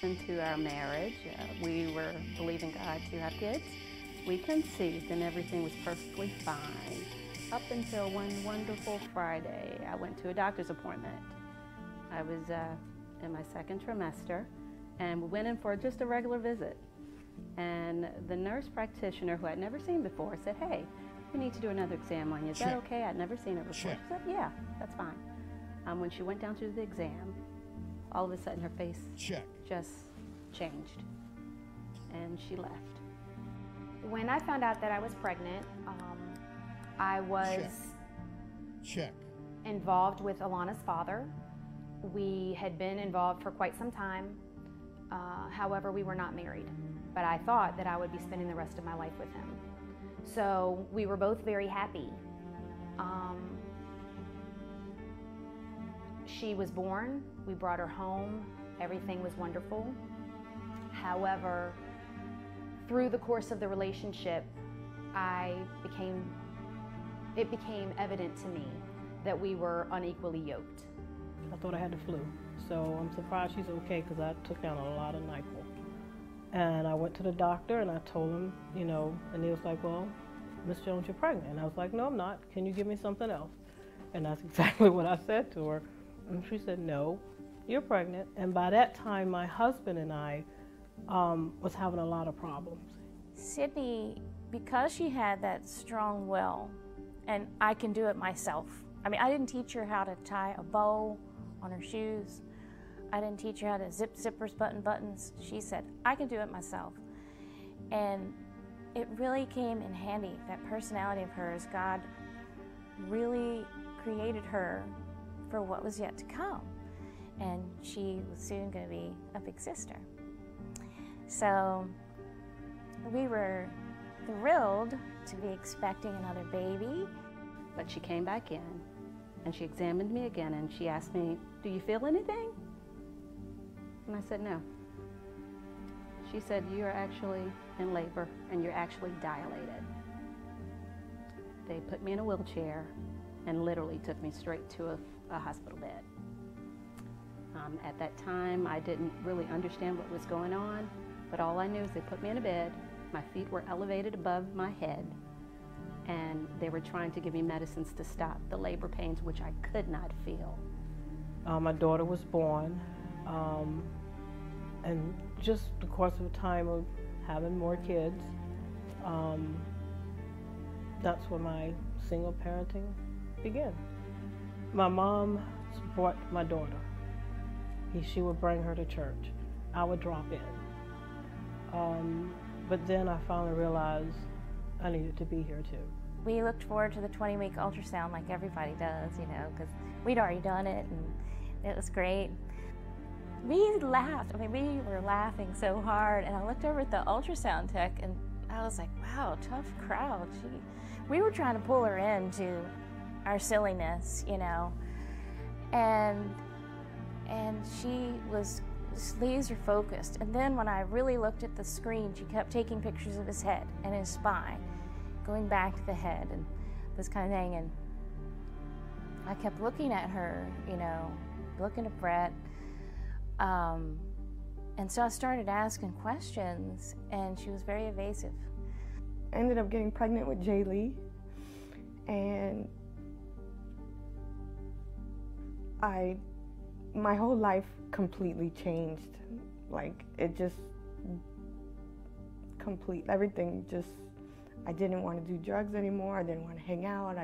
Into our marriage, we were believing God to have kids. We conceived and everything was perfectly fine. Up until one wonderful Friday, I went to a doctor's appointment. I was in my second trimester and we went in for just a regular visit. And the nurse practitioner, who I'd never seen before, said, "Hey, we need to do another exam on you. Is that okay?" I'd never seen her before. She said, "Yeah, that's fine." When she went down to the exam, all of a sudden her face just changed and she left. When I found out that I was pregnant, I was involved with Alana's father. We had been involved for quite some time. However, we were not married, but I thought that I would be spending the rest of my life with him. So we were both very happy. She was born, we brought her home, everything was wonderful. However, through the course of the relationship, it became evident to me that we were unequally yoked. I thought I had the flu, so I'm surprised she's okay because I took down a lot of NyQuil. And I went to the doctor and I told him, and he was like, "Well, Miss Jones, you're pregnant." And I was like, "No, I'm not. Can you give me something else?" And that's exactly what I said to her. And she said, "No, you're pregnant." And by that time, my husband and I was having a lot of problems. Sydney, because she had that strong will, and I can do it myself. I mean, I didn't teach her how to tie a bow on her shoes. I didn't teach her how to zip zippers, button buttons. She said, "I can do it myself." And it really came in handy, that personality of hers. God really created her for what was yet to come. And she was soon going to be a big sister. So we were thrilled to be expecting another baby. But she came back in and she examined me again and she asked me, "Do you feel anything?" And I said, "No." She said, "You're actually in labor and you're actually dilated." They put me in a wheelchair and literally took me straight to a hospital bed. At that time, I didn't really understand what was going on, but all I knew is they put me in a bed, my feet were elevated above my head, and they were trying to give me medicines to stop the labor pains, which I could not feel. My daughter was born, and just the course of time of having more kids, that's when my single parenting began. My mom brought my daughter. She would bring her to church. I would drop in. But then I finally realized I needed to be here too. We looked forward to the 20-week ultrasound like everybody does, because we'd already done it and it was great. We laughed. I mean, we were laughing so hard, and I looked over at the ultrasound tech and I was like, wow, tough crowd. We were trying to pull her into our silliness, and she was laser focused. And then when I really looked at the screen, she kept taking pictures of his head and his spine, going back to the head and this kind of thing. And I kept looking at her, looking at Brett. And so I started asking questions, and she was very evasive. I ended up getting pregnant with Jay Lee, and my whole life completely changed. Like, it just everything just, I didn't want to do drugs anymore. I didn't want to hang out.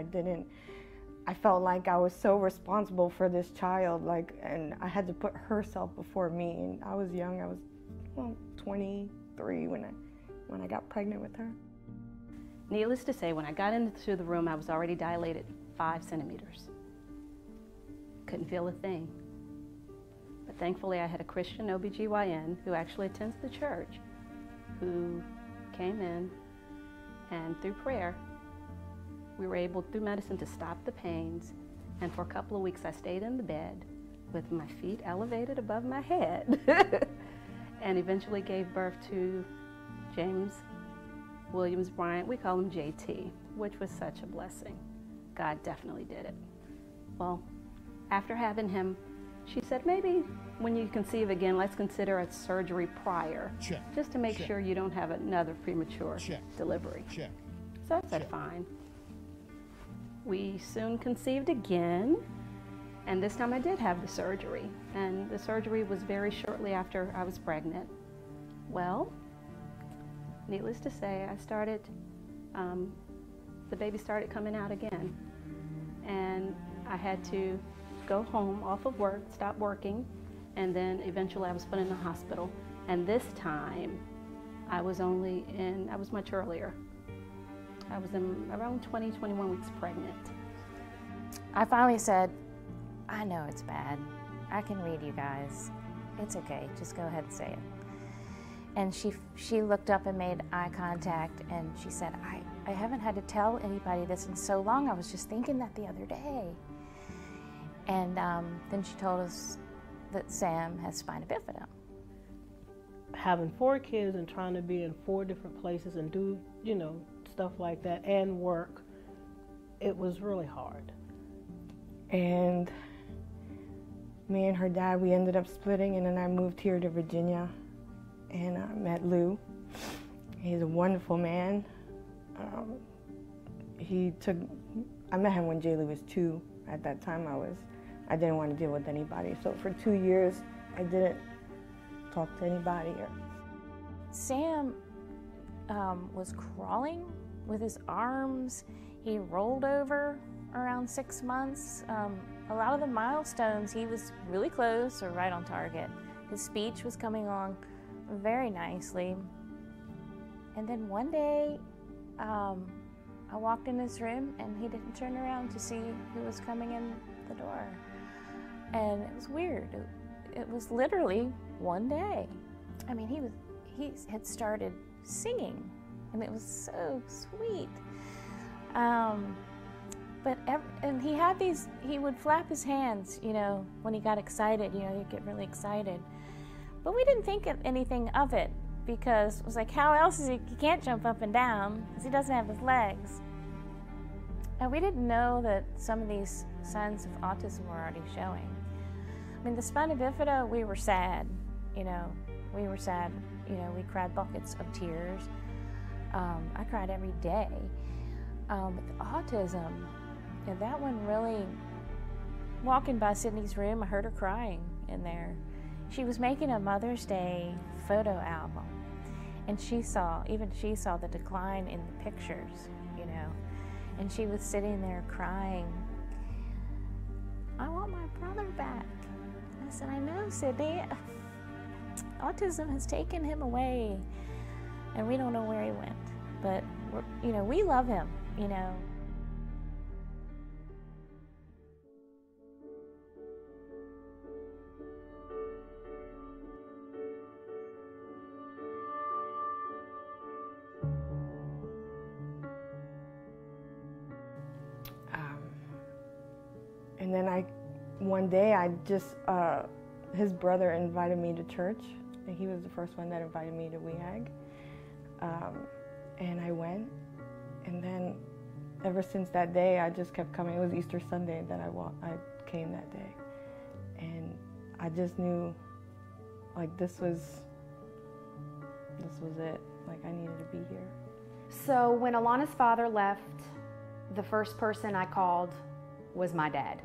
I felt like I was so responsible for this child, and I had to put herself before me. And I was young. I was 23 when I got pregnant with her. Needless to say, when I got into the room, I was already dilated 5 centimeters. Couldn't feel a thing. But thankfully, I had a Christian OBGYN who actually attends the church, who came in, and through prayer, we were able, through medicine, to stop the pains. And for a couple of weeks, I stayed in the bed with my feet elevated above my head and eventually gave birth to James Williams Bryant. We call him JT, which was such a blessing. God definitely did it. Well, after having him She said, maybe when you conceive again, let's consider a surgery prior, just to make sure you don't have another premature delivery. So I said, fine. We soon conceived again, and this time I did have the surgery, and the surgery was very shortly after I was pregnant. Well, needless to say, the baby started coming out again, and I had to go home off of work, stop working, and then eventually I was put in the hospital. And this time, I was much earlier. I was around 20, 21 weeks pregnant. I finally said, I know it's bad. I can read you guys. It's okay, just go ahead and say it. And she looked up and made eye contact, and she said, I haven't had to tell anybody this in so long. I was just thinking that the other day. And then she told us that Sam has spina bifida. Having 4 kids and trying to be in 4 different places and do, stuff like that and work, it was really hard. And me and her dad, we ended up splitting, and then I moved here to Virginia, and I met Lou. He's a wonderful man. I met him when Jaylee was 2. At that time, I didn't want to deal with anybody. So for 2 years, I didn't talk to anybody. Sam was crawling with his arms. He rolled over around 6 months. A lot of the milestones, he was really close or right on target. His speech was coming along very nicely. And then one day, I walked in his room and he didn't turn around to see who was coming in the door. And it was weird. It was literally one day. I mean, he had started singing, and it was so sweet. And he had these, he would flap his hands, when he got excited, he'd get really excited. But we didn't think of anything of it, because it was like, how else is he can't jump up and down, because he doesn't have his legs. And we didn't know that some of these signs of autism were already showing. I mean, the spina bifida, we were sad, we were sad, we cried buckets of tears. I cried every day. But the autism, that one really, walking by Sydney's room, I heard her crying in there. She was making a Mother's Day photo album, and she saw the decline in the pictures, and she was sitting there crying. I want my brother back. I said, I know, Sydney. Autism has taken him away, and we don't know where he went. But, we love him, And then one day his brother invited me to church. And he was the first one that invited me to WEAG. And I went. And then ever since that day, I just kept coming. It was Easter Sunday that I came that day. And I just knew, this was it. I needed to be here. So when Alana's father left, the first person I called was my dad.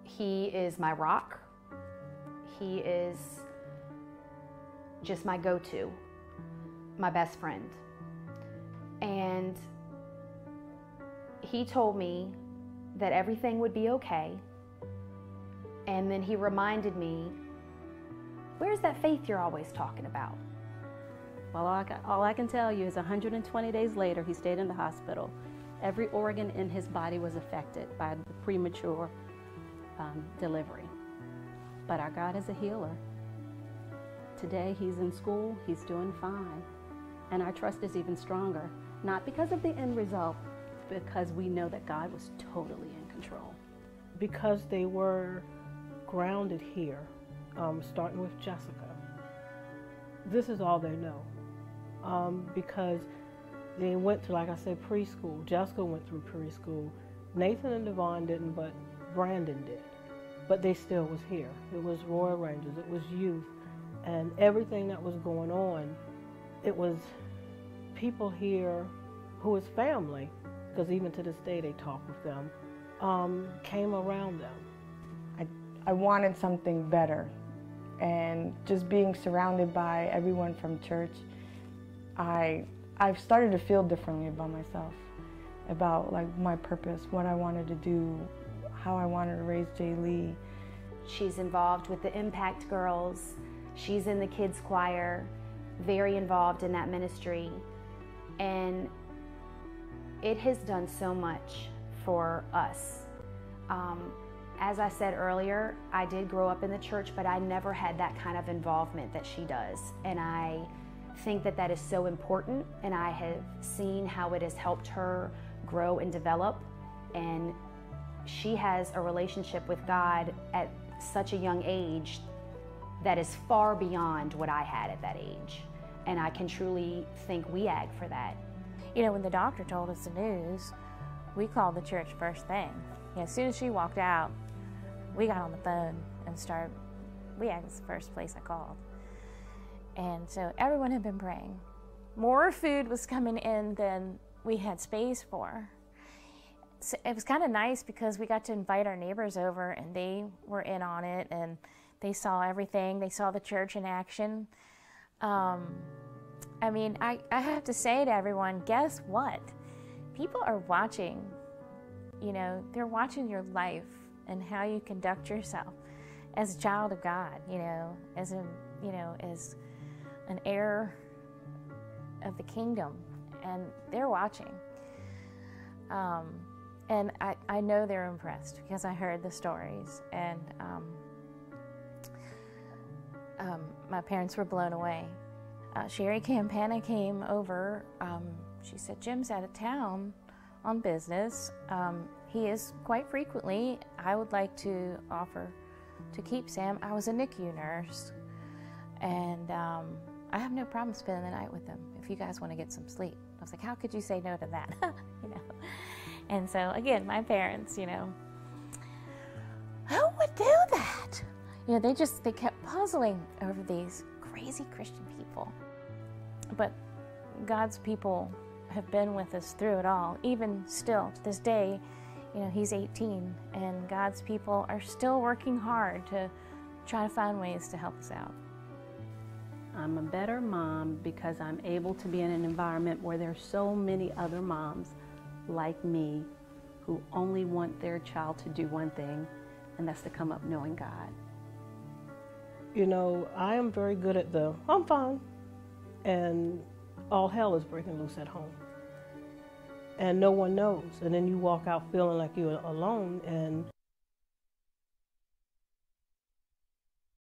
He is my rock. He is just my go-to, my best friend. And he told me that everything would be okay. And then he reminded me, where's that faith you're always talking about? Well, all I can tell you is 120 days later, he stayed in the hospital. Every organ in his body was affected by the premature delivery. But our God is a healer. Today, he's in school, he's doing fine. And our trust is even stronger, not because of the end result, because we know that God was totally in control. Because they were grounded here, starting with Jessica. This is all they know. Because they went to, like I said, preschool. Jessica went through preschool. Nathan and Devon didn't, but Brandon did. but they still was here. It was Royal Rangers, it was youth, and everything that was going on, it was people here who is family, because even to this day they talk with them, came around them. I wanted something better, and just being surrounded by everyone from church, I've started to feel differently about myself, about like my purpose, what I wanted to do, how I wanted to raise Jay Lee. She's involved with the Impact Girls. She's in the kids choir, very involved in that ministry. And it has done so much for us. As I said earlier, I did grow up in the church, but I never had that kind of involvement that she does. And I think that that is so important, and I have seen how it has helped her grow and develop. And she has a relationship with God at such a young age that is far beyond what I had at that age. And I can truly thank WEAG for that. You know, when the doctor told us the news, we called the church first thing. You know, as soon as she walked out, we got on the phone and started. WEAG was the first place I called. And so everyone had been praying. More food was coming in than we had space for. So it was kind of nice because we got to invite our neighbors over, and they were in on it, and they saw everything. They saw the church in action. I mean, I have to say to everyone, guess what? People are watching. You know, they're watching your life and how you conduct yourself as a child of God, you know, as an heir of the kingdom, and they're watching. And I know they're impressed because I heard the stories, and my parents were blown away. Sherry Campana came over. She said, Jim's out of town on business. He is quite frequently. I would like to offer to keep Sam. I was a NICU nurse, and I have no problem spending the night with him if you guys want to get some sleep. I was like, how could you say no to that? You know. And so again, my parents, you know, who would do that? You know, they kept puzzling over these crazy Christian people. But God's people have been with us through it all. Even still, to this day, you know, he's 18, and God's people are still working hard to try to find ways to help us out. I'm a better mom because I'm able to be in an environment where there's so many other moms like me who only want their child to do one thing, and that's to come up knowing God. You know, I am very good at I'm fine, and all hell is breaking loose at home. And no one knows. And then you walk out feeling like you're alone, and